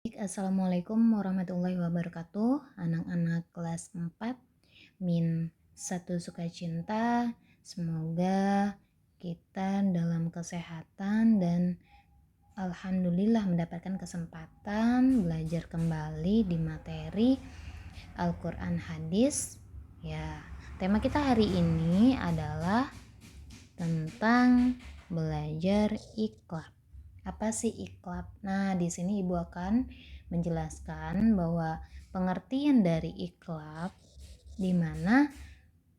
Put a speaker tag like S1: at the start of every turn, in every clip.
S1: Assalamualaikum warahmatullahi wabarakatuh. Anak-anak kelas 4 Min 1 Sukacita. Semoga kita dalam kesehatan dan alhamdulillah mendapatkan kesempatan belajar kembali di materi Al-Quran Hadis. Ya, tema kita hari ini adalah tentang belajar ikhlaq. Apa sih ikhlaq? Nah, di sini Ibu akan menjelaskan bahwa pengertian dari ikhlaq di mana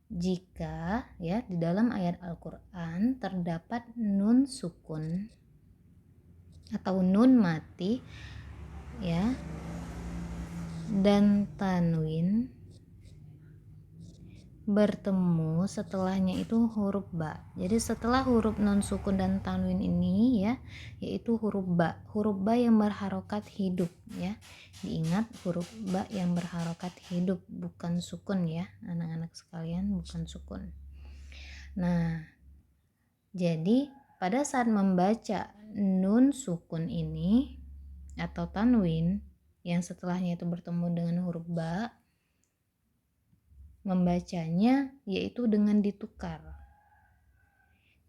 S1: jika ya di dalam ayat Al-Qur'an terdapat nun sukun atau nun mati ya dan tanwin bertemu setelahnya itu huruf ba. Jadi setelah huruf nun sukun dan tanwin ini ya, yaitu huruf ba. Huruf ba yang berharokat hidup ya. Diingat huruf ba yang berharokat hidup, bukan sukun ya, anak-anak sekalian, bukan sukun. Nah, jadi pada saat membaca nun sukun ini atau tanwin yang setelahnya itu bertemu dengan huruf ba, membacanya yaitu dengan ditukar.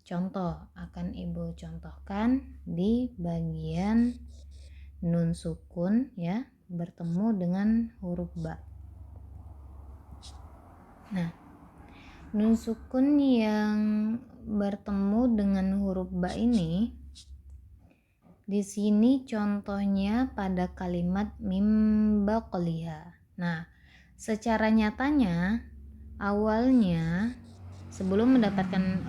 S1: Contoh akan Ibu contohkan di bagian nun sukun ya bertemu dengan huruf ba. Nah, nun sukun yang bertemu dengan huruf ba ini di sini contohnya pada kalimat mim baqliha. Nah, secara nyatanya awalnya sebelum mendapatkan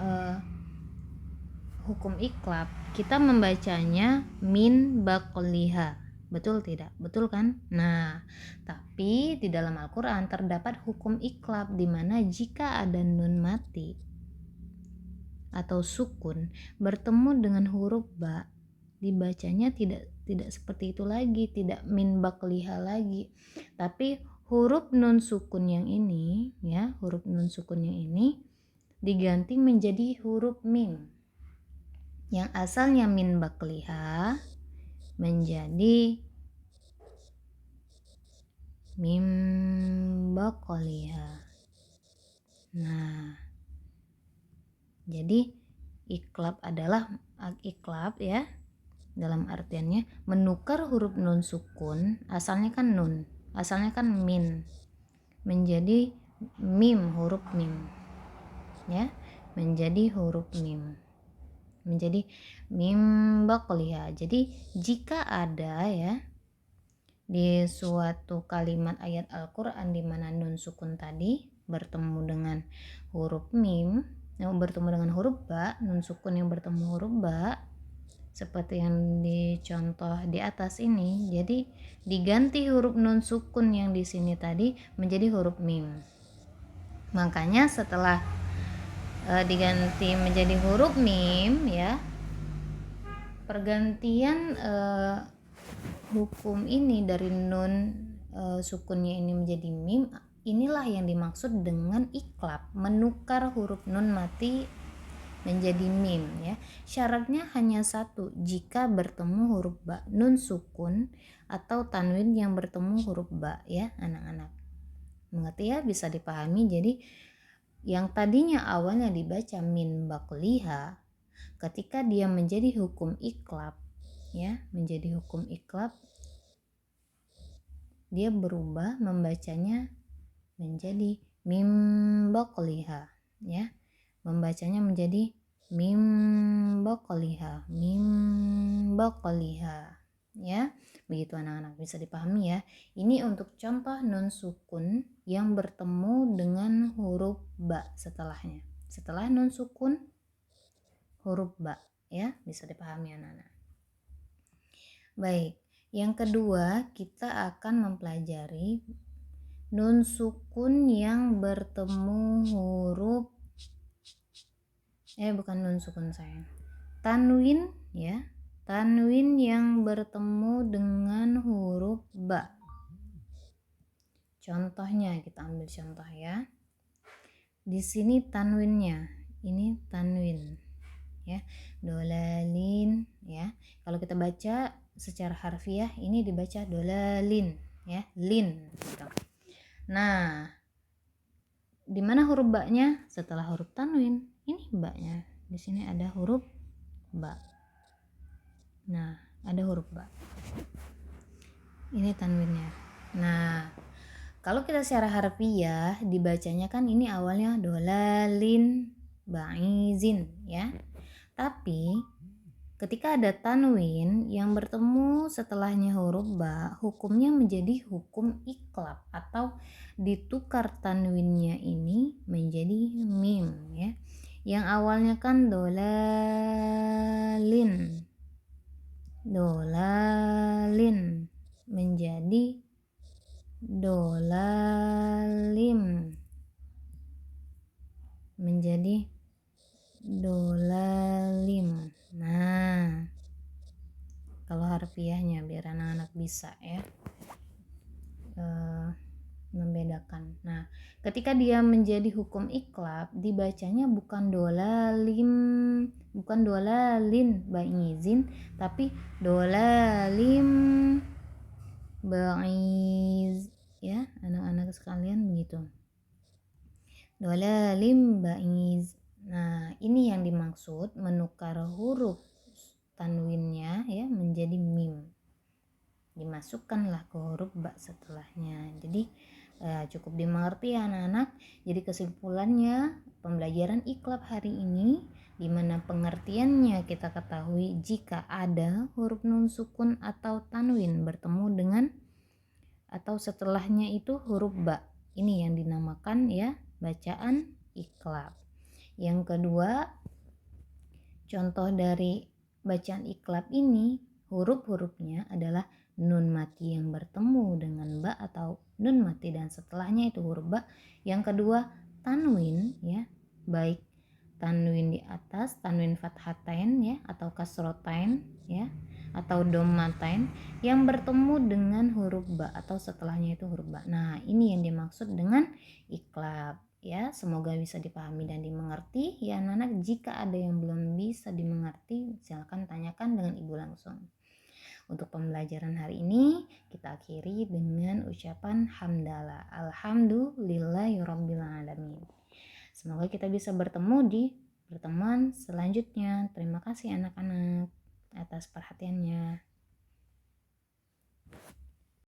S1: hukum ikhlaq kita membacanya min baqliha, betul tidak? Betul kan? Nah, tapi di dalam Al-Quran terdapat hukum ikhlaq di mana jika ada nun mati atau sukun bertemu dengan huruf ba, dibacanya tidak seperti itu lagi, tidak min baqliha lagi, tapi huruf nun sukun yang ini ya, huruf nun sukun yang ini diganti menjadi huruf mim yang asalnya min baqliha menjadi mim baqliha. Nah, jadi ikhlaq adalah ikhlaq ya, dalam artiannya menukar huruf nun sukun, asalnya kan nun, asalnya kan min, menjadi mim, huruf mim ya, menjadi huruf mim, menjadi mim baqliha. Jadi jika ada ya di suatu kalimat ayat Al-Quran di mana nun sukun tadi bertemu dengan huruf mim, bertemu dengan huruf ba, nun sukun yang bertemu huruf ba seperti yang dicontoh di atas ini, jadi diganti huruf nun sukun yang di sini tadi menjadi huruf mim. Makanya setelah diganti menjadi huruf mim ya, pergantian hukum ini dari nun sukunnya ini menjadi mim, inilah yang dimaksud dengan ikhlaq, menukar huruf nun mati menjadi mim ya. Syaratnya hanya satu, jika bertemu huruf ba, nun sukun atau tanwin yang bertemu huruf ba ya anak-anak. Mengerti ya, bisa dipahami. Jadi yang tadinya awalnya dibaca min baqliha, ketika dia menjadi hukum ikhlaq ya, menjadi hukum ikhlaq, dia berubah membacanya menjadi mim baqliha ya, membacanya menjadi mim baqliha, mim baqliha ya. Begitu anak-anak, bisa dipahami ya. Ini untuk contoh nun sukun yang bertemu dengan huruf ba setelahnya, setelah nun sukun huruf ba ya, bisa dipahami anak-anak. Baik, yang kedua kita akan mempelajari nun sukun yang bertemu huruf bukan nun sukun sayang, tanwin ya, tanwin yang bertemu dengan huruf ba. Contohnya kita ambil contoh ya. Di sini tanwinnya, ini tanwin ya, dolalin ya. Kalau kita baca secara harfiah ini dibaca dolalin ya, lin gitu. Nah, di mana huruf ba-nya? Setelah huruf tanwin. Ini ba-nya. Di sini ada huruf ba. Nah, ada huruf ba. Ini tanwinnya. Nah, kalau kita secara harfiah dibacanya kan ini awalnya dolalin ba'izin ya. Tapi ketika ada tanwin yang bertemu setelahnya huruf ba, hukumnya menjadi hukum iklab atau ditukar tanwinnya ini menjadi mim ya. Yang awalnya kan dolalin menjadi dolalim menjadi dolalim. Nah, kalau harfiahnya biar anak-anak bisa ya membedakan. Nah, ketika dia menjadi hukum iklab dibacanya bukan dolalin ba'izin, tapi dolalim ba'iz ya anak-anak sekalian begitu. Dolalim ba'iz. Nah, ini yang dimaksud menukar huruf tanwinnya ya menjadi mim. Dimasukkanlah ke huruf ba setelahnya. Jadi cukup dimengerti ya anak-anak. Jadi kesimpulannya pembelajaran iklab hari ini di mana pengertiannya kita ketahui jika ada huruf nun sukun atau tanwin bertemu dengan atau setelahnya itu huruf ba. Ini yang dinamakan ya bacaan iklab. Yang kedua, contoh dari bacaan iklab ini huruf-hurufnya adalah nun mati yang bertemu dengan ba atau nun mati dan setelahnya itu huruf ba. Yang kedua, tanwin ya, baik tanwin di atas, tanwin fathatain ya atau kasrotain ya atau dommatain yang bertemu dengan huruf ba atau setelahnya itu huruf ba. Nah, ini yang dimaksud dengan iklab ya. Semoga bisa dipahami dan dimengerti ya anak-anak. Jika ada yang belum bisa dimengerti silakan tanyakan dengan ibu langsung. Untuk pembelajaran hari ini kita akhiri dengan ucapan hamdalah, alhamdulillahirabbil alamin. Semoga kita bisa bertemu di pertemuan selanjutnya. Terima kasih anak-anak atas perhatiannya.